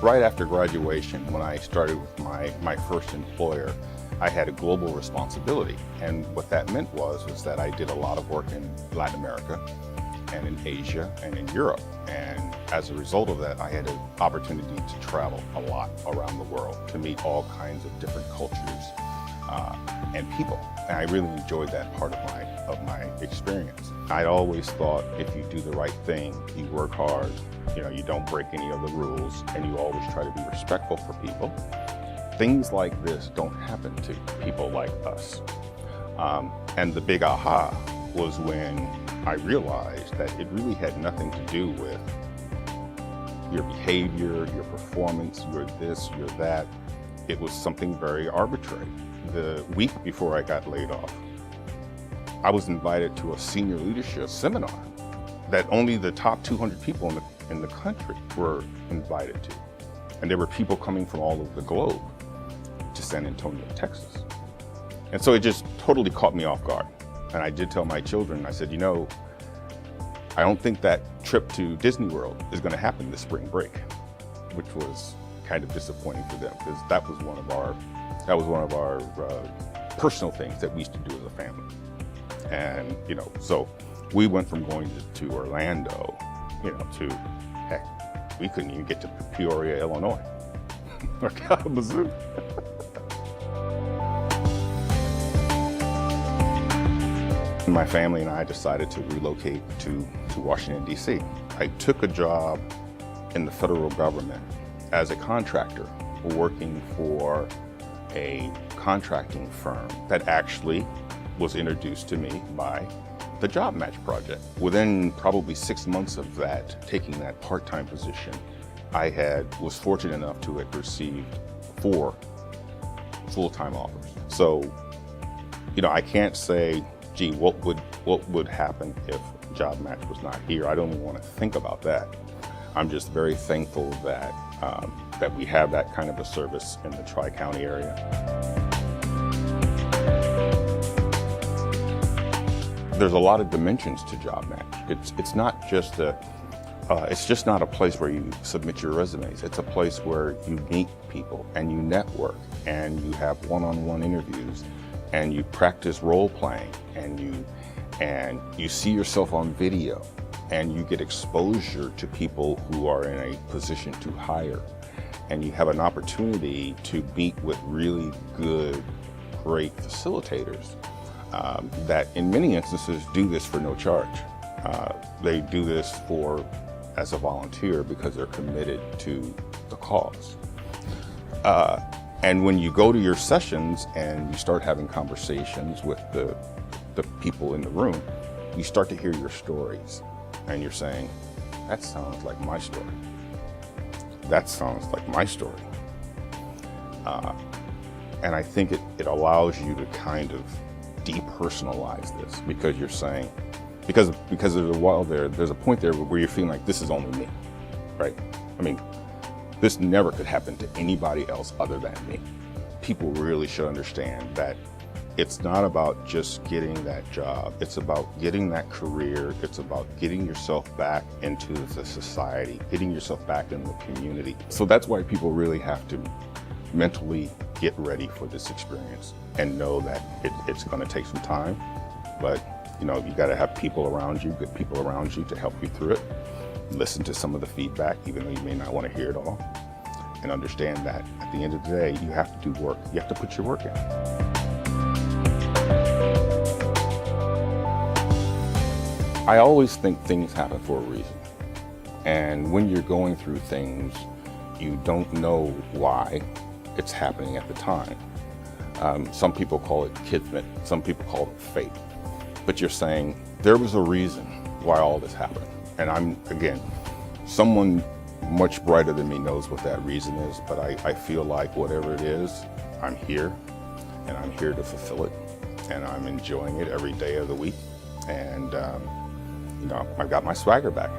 Right after graduation, when I started with my first employer, I had a global responsibility. And what that meant was that I did a lot of work in Latin America and in Asia and in Europe. And as a result of that, I had an opportunity to travel a lot around the world to meet all kinds of different cultures and people. And I really enjoyed that part of my experience. I'd always thought if you do the right thing, you work hard, you don't break any of the rules, and you always try to be respectful for people, things like this don't happen to people like us. And the big aha was when I realized that it really had nothing to do with your behavior, your performance, your this, your that. It was something very arbitrary. The week before I got laid off, I was invited to a senior leadership seminar that only the top 200 people in the country were invited to. And there were people coming from all over the globe to San Antonio, Texas. And so it just totally caught me off guard. And I did tell my children, I said, I don't think that trip to Disney World is going to happen this spring break, which was kind of disappointing for them because that was one of our personal things that we used to do as a family. And so we went from going to Orlando, to heck, we couldn't even get to Peoria, Illinois, or Kalamazoo. My family and I decided to relocate to Washington, D.C. I took a job in the federal government as a contractor working for a contracting firm that actually was introduced to me by the Job Match Project. Within probably 6 months of that, taking that part-time position, I was fortunate enough to have received 4 full-time offers. So, I can't say, gee, what would happen if Job Match was not here? I don't even want to think about that. I'm just very thankful that that we have that kind of a service in the Tri-County area. There's a lot of dimensions to Job Match. It's not just it's just not a place where you submit your resumes. It's a place where you meet people and you network and you have one-on-one interviews and you practice role playing and you see yourself on video and you get exposure to people who are in a position to hire, and you have an opportunity to meet with really good, great facilitators that in many instances do this for no charge. They do this as a volunteer because they're committed to the cause. And when you go to your sessions and you start having conversations with the people in the room, you start to hear your stories and you're saying, that sounds like my story. That sounds like my story. And I think it allows you to kind of depersonalize this because you're saying, because there's a point there where you're feeling like this is only me, right? I mean, this never could happen to anybody else other than me. People really should understand that it's not about just getting that job. It's about getting that career. It's about getting yourself back into the society, getting yourself back in the community. So that's why people really have to mentally get ready for this experience and know that it's going to take some time, but you got to have people around you, good people around you to help you through it. Listen to some of the feedback, even though you may not want to hear it all, and understand that at the end of the day, you have to do work. You have to put your work in. I always think things happen for a reason. And when you're going through things, you don't know why it's happening at the time. Some people call it kismet, some people call it fate. But you're saying, there was a reason why all this happened. And I'm, again, someone much brighter than me knows what that reason is, but I feel like whatever it is, I'm here, and I'm here to fulfill it, and I'm enjoying it every day of the week. And I've got my swagger back.